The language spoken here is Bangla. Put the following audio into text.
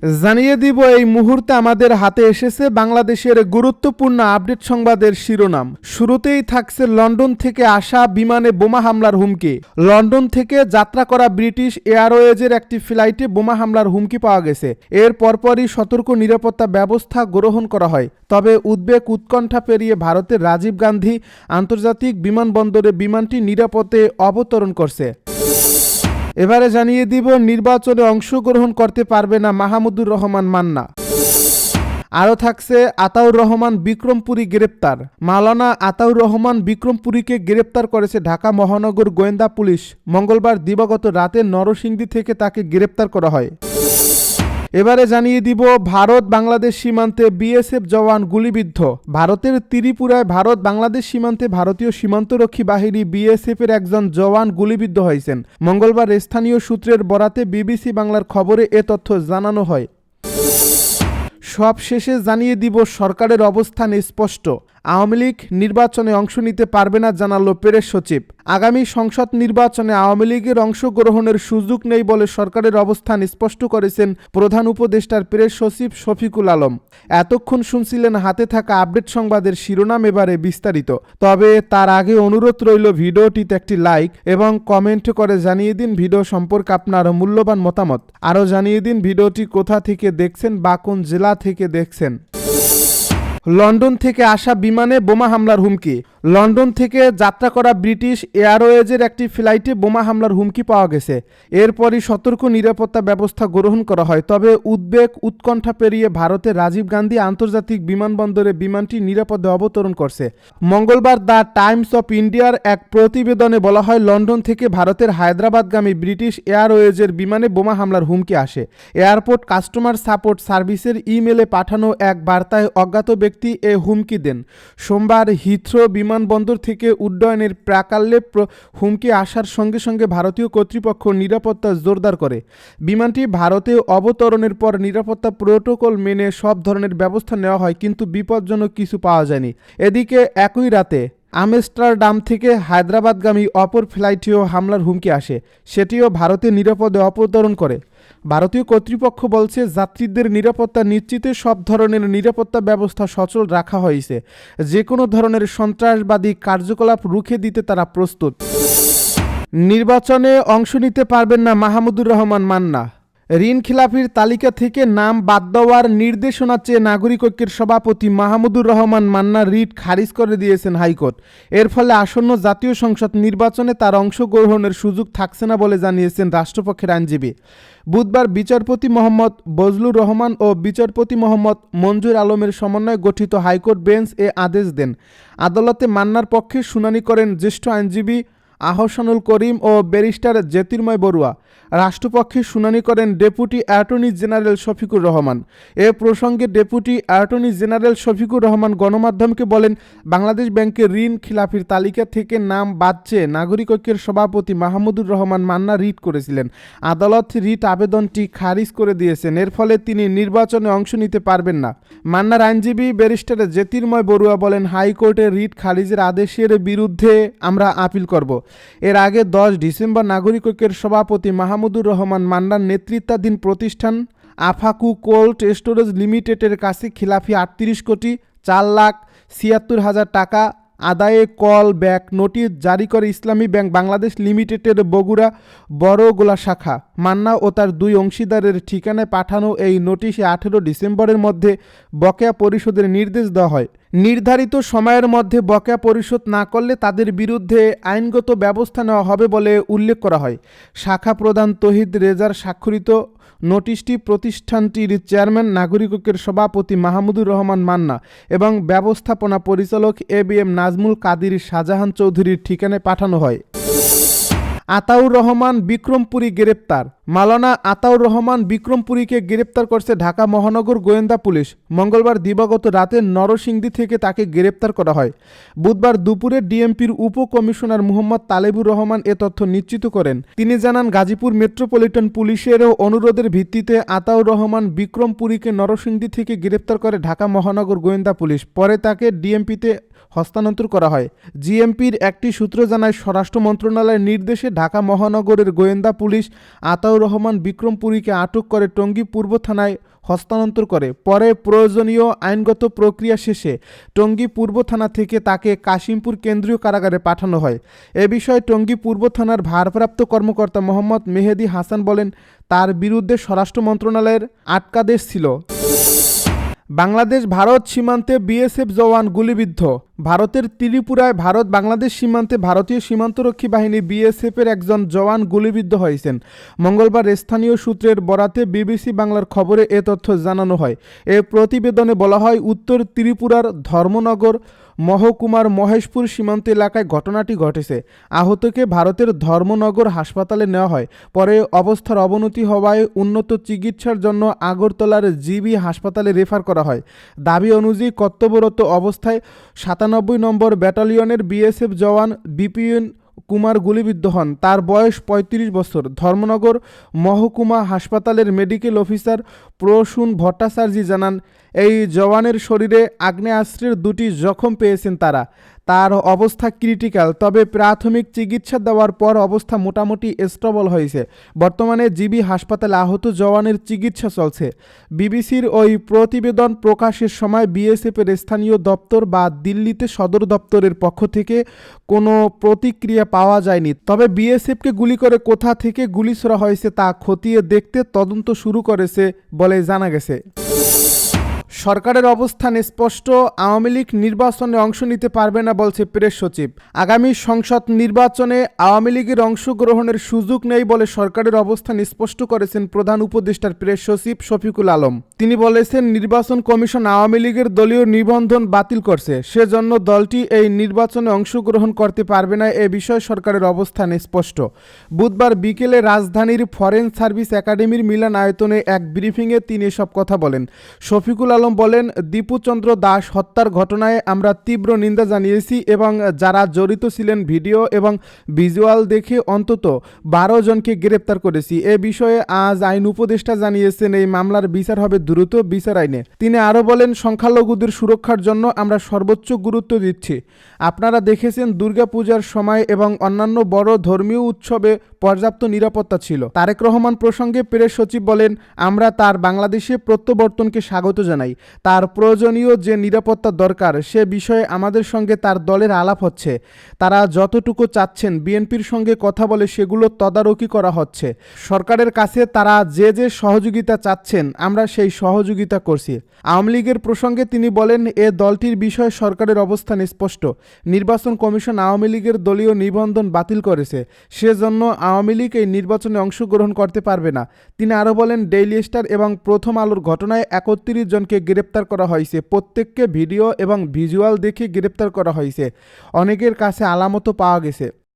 জানিয়ে দিব এই মুহূর্তে আমাদের হাতে এসেছে বাংলাদেশের গুরুত্বপূর্ণ আপডেট সংবাদের শিরোনাম। শুরুতেই থাকছে লন্ডন থেকে আসা বিমানে বোমা হামলার হুমকি। লন্ডন থেকে যাত্রা করা ব্রিটিশ এয়ারওয়েজের একটি ফ্লাইটে বোমা হামলার হুমকি পাওয়া গেছে। এর পরপরই সতর্ক নিরাপত্তা ব্যবস্থা গ্রহণ করা হয়। তবে উদ্বেগ উৎকণ্ঠা পেরিয়ে ভারতের রাজীব গান্ধী আন্তর্জাতিক বিমানবন্দরে বিমানটি নিরাপদে অবতরণ করছে। এবারে জানিয়ে দিব নির্বাচনে অংশগ্রহণ করতে পারবে না মাহমুদুর রহমান মান্না। আরও থাকছে আতাউর রহমান বিক্রমপুরী গ্রেপ্তার। মাওলানা আতাউর রহমান বিক্রমপুরীকে গ্রেপ্তার করেছে ঢাকা মহানগর গোয়েন্দা পুলিশ। মঙ্গলবার দিবাগত রাতে নরসিংদী থেকে তাকে গ্রেপ্তার করা হয়। এবারে জানিয়ে দিব ভারত বাংলাদেশ সীমান্তে বিএসএফ জওয়ান গুলিবিদ্ধ। ভারতের ত্রিপুরায় ভারত বাংলাদেশ সীমান্তে ভারতীয় সীমান্তরক্ষী বাহিনী বিএসএফের একজন জওয়ান গুলিবিদ্ধ হয়েছেন। মঙ্গলবার স্থানীয় সূত্রের বরাতে বিবিসি বাংলার খবরে এ তথ্য জানানো হয়। সব শেষে জানিয়ে দিব সরকারের অবস্থান স্পষ্ট। আওয়ামী লীগ নির্বাচনে অংশ নিতে পারবে না জানালো প্রেস সচিব। আগামী সংসদ নির্বাচনে আওয়ামী লীগের অংশগ্রহণের সুযোগ নেই বলে সরকারের অবস্থান স্পষ্ট করেছেন প্রধান উপদেষ্টার প্রেস সচিব শফিকুল আলম। এতক্ষণ শুনছিলেন হাতে থাকা আপডেট সংবাদের শিরোনাম, এবারে বিস্তারিত। তবে তার আগে অনুরোধ রইল ভিডিওটিতে একটি লাইক এবং কমেন্ট করে জানিয়ে দিন ভিডিও সম্পর্কে আপনার মূল্যবান মতামত। আরও জানিয়ে দিন ভিডিওটি কোথা থেকে দেখছেন বা কোন জেলা থেকে দেখছেন। লন্ডন থেকে আসা বিমানে বোমা হামলার হুমকি। লন্ডন থেকে যাত্রা করা ব্রিটিশ এয়ারওয়েজের একটি ফ্লাইটে বোমা হামলার হুমকি পাওয়া গেছে। এরপরই সতর্ক নিরাপত্তা ব্যবস্থা গ্রহণ করা হয়। তবে উদ্বেগ উৎকণ্ঠা পেরিয়ে ভারতের রাজীব গান্ধী আন্তর্জাতিক বিমানবন্দরে বিমানটি নিরাপদে অবতরণ করছে। মঙ্গলবার দ্য টাইমস অফ ইন্ডিয়ার এক প্রতিবেদনে বলা হয়, লন্ডন থেকে ভারতের হায়দ্রাবাদগামী ব্রিটিশ এয়ারওয়েজের বিমানে বোমা হামলার হুমকি আসে। এয়ারপোর্ট কাস্টমার সাপোর্ট সার্ভিসের ইমেলে পাঠানো এক বার্তায় অজ্ঞাত ব্যক্তি এ হুমকি দেন। সোমবার হিথ্রো বিমানবন্দর থেকে উড্ডয়নের প্রাকালে হুমকি আসার সঙ্গে সঙ্গে ভারতীয় কর্তৃপক্ষ নিরাপত্তা জোরদার করে। বিমানটি ভারতে অবতরণের পর নিরাপত্তা প্রোটোকল মেনে সব ধরনের ব্যবস্থা নেওয়া হয়, কিন্তু বিপজ্জনক কিছু পাওয়া যায়নি। এদিকে একই রাতে আমস্টারডাম থেকে হায়দ্রাবাদগামী অপর ফ্লাইটেও হামলার হুমকি আসে। সেটিও ভারতে নিরাপদে অবতরণ করে। ভারতীয় কর্তৃপক্ষ বলছে, যাত্রীদের নিরাপত্তা নিশ্চিতে সব ধরনের নিরাপত্তা ব্যবস্থা সচল রাখা হয়েছে। যে কোনো ধরনের সন্ত্রাসবাদী কার্যকলাপ রুখে দিতে তারা প্রস্তুত। নির্বাচনে অংশ নিতে পারবেন না মাহমুদুর রহমান মান্না। ঋণ খিলাফির তালিকা থেকে নাম বাদ দেওয়ার নির্দেশনা চেয়ে নাগরিক ঐক্যের সভাপতি মাহমুদুর রহমান মান্না রিট খারিজ করে দিয়েছেন হাইকোর্ট। এর ফলে আসন্ন জাতীয় সংসদ নির্বাচনে তার অংশগ্রহণের সুযোগ থাকছে না বলে জানিয়েছেন রাষ্ট্রপক্ষের আইনজীবী। বুধবার বিচারপতি মোহাম্মদ বজলুর রহমান ও বিচারপতি মোহাম্মদ মঞ্জুর আলমের সমন্বয়ে গঠিত হাইকোর্ট বেঞ্চ এ আদেশ দেন। আদালতে মান্নার পক্ষে শুনানি করেন জ্যেষ্ঠ আইনজীবী আহসানুল করিম ও ব্যারিস্টার জ্যোতির্ময় বড়ুয়া। রাষ্ট্রপক্ষে শুনানি করেন deputy attorney general Shafiqur Rahman. এ প্রসঙ্গে deputy attorney general Shafiqur Rahman গণমাধ্যমকে বলেন, বাংলাদেশ ব্যাংকের ঋণ খিলাফির তালিকা থেকে নাম বাদ চেয়ে নাগরিক ঐক্যের সভাপতি মাহমুদুর রহমান মান্না রিট করেছিলেন। আদালত রিট আবেদনটি খারিজ করে দিয়েছেন। এর ফলে তিনি নির্বাচনে অংশ নিতে পারবেন না। মান্নার আইনজীবী ব্যারিস্টার জ্যোতির্ময় বড়ুয়া বলেন, হাইকোর্টের রিট খারিজের আদেশের বিরুদ্ধে আমরা আপিল করব। এর আগে 10 ডিসেম্বর নাগরিক ঐক্যের সভাপতি মাহমুদুর রহমান মান্নার নেতৃত্বাধীন প্রতিষ্ঠান আফাকু কোল্ড স্টোরেজ লিমিটেডের কাছে খিলাফি 38,04,76,000 টাকা আদায়ে কল ব্যাক নোটিশ জারি করে ইসলামী ব্যাংক বাংলাদেশ লিমিটেডের বগুড়া বড়গোলা শাখা। মান্না ও তার 2 অংশীদারের ঠিকানায় পাঠানো এই নোটিশে 18 ডিসেম্বরের মধ্যে বকেয়া পরিশোধের নির্দেশ দেওয়া হয়। নির্ধারিত সময়ের মধ্যে বকেয়া পরিশোধ না করলে তাদের বিরুদ্ধে আইনগত ব্যবস্থা নেওয়া হবে বলে উল্লেখ করা হয়। শাখা প্রধান তহিদ রেজার স্বাক্ষরিত নোটিশটি প্রতিষ্ঠানটির চেয়ারম্যান নাগরিক ঐক্যের সভাপতি মাহমুদুর রহমান মান্না এবং ব্যবস্থাপনা পরিচালক ABM নাজমুল কাদির শাহজাহান চৌধুরীর ঠিকানায় পাঠানো হয়। আতাউর রহমান বিক্রমপুরী গ্রেপ্তার। মাওলানা আতাউর রহমান বিক্রমপুরীকে গ্রেপ্তার করছে ঢাকা মহানগর গোয়েন্দা পুলিশ। মঙ্গলবার দিবাগত রাতে নরসিংদী থেকে তাকে গ্রেপ্তার করা হয়। বুধবার দুপুরে ডিএমপির উপকমিশনার মুহম্মদ তালেবুর রহমান এ তথ্য নিশ্চিত করেন। তিনি জানান, গাজীপুর মেট্রোপলিটন পুলিশের অনুরোধের ভিত্তিতে আতাউর রহমান বিক্রমপুরীকে নরসিংদী থেকে গ্রেপ্তার করে ঢাকা মহানগর গোয়েন্দা পুলিশ। পরে তাকে ডিএমপিতে হস্তান্তর করা হয়। জিএমপির একটি সূত্র জানায়, স্বরাষ্ট্র মন্ত্রণালয়ের নির্দেশে ঢাকা মহানগরের গোয়েন্দা পুলিশ আতাউর রহমান বিক্রমপুরীকে আটক করে টঙ্গী পূর্ব থানায় হস্তান্তর করে। পরে প্রয়োজনীয় আইনগত প্রক্রিয়া শেষে টঙ্গী পূর্ব থানা থেকে তাকে কাশিমপুর কেন্দ্রীয় কারাগারে পাঠানো হয়। এ বিষয়ে টঙ্গী পূর্ব থানার ভারপ্রাপ্ত কর্মকর্তা মোহাম্মদ মেহেদী হাসান বলেন, তার বিরুদ্ধে স্বরাষ্ট্র মন্ত্রণালয়ের আটকাদেশ ছিল। বাংলাদেশ ভারত সীমান্তে বিএসএফ জওয়ান গুলিবিদ্ধ। ভারতের ত্রিপুরায় ভারত বাংলাদেশ সীমান্তে ভারতীয় সীমান্তরক্ষী বাহিনী বিএসএফের একজন জওয়ান গুলিবিদ্ধ হয়েছেন। মঙ্গলবার স্থানীয় সূত্রের বরাতে বিবিসি বাংলার খবরে এ তথ্য জানানো হয়। এ প্রতিবেদনে বলা হয়, উত্তর ত্রিপুরার ধর্মনগর মহকুমার মহেশপুর সীমান্ত এলাকায় ঘটনাটি ঘটেছে। আহতকে ভারতের ধর্মনগর হাসপাতালে নেওয়া হয়। পরে অবস্থার অবনতি হওয়ায় উন্নত চিকিৎসার জন্য আগরতলার জিবি হাসপাতালে রেফার করা হয়। দাবি অনুযায়ী কর্তব্যরত অবস্থায় 97 নম্বর ব্যাটালিয়নের বিএসএফ জওয়ান বিপিএন কুমার গুলিবিদ্ধ হন। তার বয়স 35 বছর। ধর্মনগর মহকুমা হাসপাতালের মেডিকেল অফিসার প্রসূন ভট্টাচার্য জানান, এই জওয়ানের শরীরে আগ্নেয়াস্ত্রের 2টি জখম পেয়েছেন তারা। তার অবস্থা ক্রিটিক্যাল, তবে প্রাথমিক চিকিৎসা দেওয়ার পর অবস্থা মোটামুটি স্টেবল হয়েছে। বর্তমানে জিবি হাসপাতালে আহত জওয়ানের চিকিৎসা চলছে। বিবিসির ওই প্রতিবেদন প্রকাশের সময় বিএসএফের স্থানীয় দপ্তর বা দিল্লিতে সদর দপ্তরের পক্ষ থেকে কোনো প্রতিক্রিয়া পাওয়া যায়নি। তবে বিএসএফকে গুলি করে কোথা থেকে গুলি ছোড়া হয়েছে তা খতিয়ে দেখতে তদন্ত শুরু করেছে বলে জানা গেছে। সরকারের অবস্থান স্পষ্ট, আওয়ামী লীগ নির্বাচনে অংশ নিতে পারবে না বলছে প্রেস সচিব। আগামী সংসদ নির্বাচনে আওয়ামী লীগের অংশগ্রহণের সুযোগ নেই বলে সরকারের অবস্থান স্পষ্ট করেছেন প্রধান উপদেষ্টার প্রেস সচিব শফিকুল আলম। তিনি বলেছেন, নির্বাচন কমিশন আওয়ামী লীগের দলীয় নিবন্ধন বাতিল করছে, সেজন্য দলটি এই নির্বাচনে অংশগ্রহণ করতে পারবে না। এ বিষয়ে সরকারের অবস্থান স্পষ্ট। বুধবার বিকেলে রাজধানীর ফরেন সার্ভিস একাডেমির মিলনায়তনে এক ব্রিফিংয়ে তিনি এসব কথা বলেন। শফিকুল আলম বলেন, দীপুচন্দ্র দাস হত্যার ঘটনায় আমরা তীব্র নিন্দা জানিয়েছি এবং যারা জড়িত ছিলেন ভিডিও এবং ভিজুয়াল দেখে অন্তত 12 জনকে গ্রেপ্তার করেছি। এ বিষয়ে আজ আইন উপদেষ্টা জানিয়েছেন, এই মামলার বিচার হবে দ্রুত বিচার আইনে। তিনি আরও বলেন, সংখ্যালঘুদের সুরক্ষার জন্য আমরা সর্বোচ্চ গুরুত্ব দিচ্ছি। আপনারা দেখেছেন দুর্গাপূজার সময় এবং অন্যান্য বড় ধর্মীয় উৎসবে পর্যাপ্ত নিরাপত্তা ছিল। তারেক রহমান প্রসঙ্গে প্রেস সচিব বলেন, আমরা তার বাংলাদেশে প্রত্যাবর্তনকে স্বাগত জানাই। তার প্রয়োজনীয় যে নিরাপত্তা দরকার সে বিষয়ে আমাদের সঙ্গে তার দলের আলাপ হচ্ছে। তারা যতটুকু চাচ্ছেন বিএনপির সঙ্গে কথা বলে সেগুলো তদারকি করা হচ্ছে। সরকারের কাছে তারা যে যে সহযোগিতা চাচ্ছেন আমরা সেই সহযোগিতা করছি। আওয়ামী লীগের প্রসঙ্গে তিনি বলেন, এ দলটির বিষয়ে সরকারের অবস্থান স্পষ্ট। নির্বাচন কমিশন আওয়ামী লীগের দলীয় নিবন্ধন বাতিল করেছে, সেজন্য আওয়ামী লীগ এই নির্বাচনে অংশগ্রহণ করতে পারবে না। তিনি আরও বলেন, ডেইলি স্টার এবং প্রথম আলোর ঘটনায় 31 জনকে গ্রেপ্তার করা হয়েছে। প্রত্যেককে ভিডিও এবং ভিজুয়াল দেখে গ্রেপ্তার করা হয়েছে। অনেকের কাছে আলামতও পাওয়া গেছে।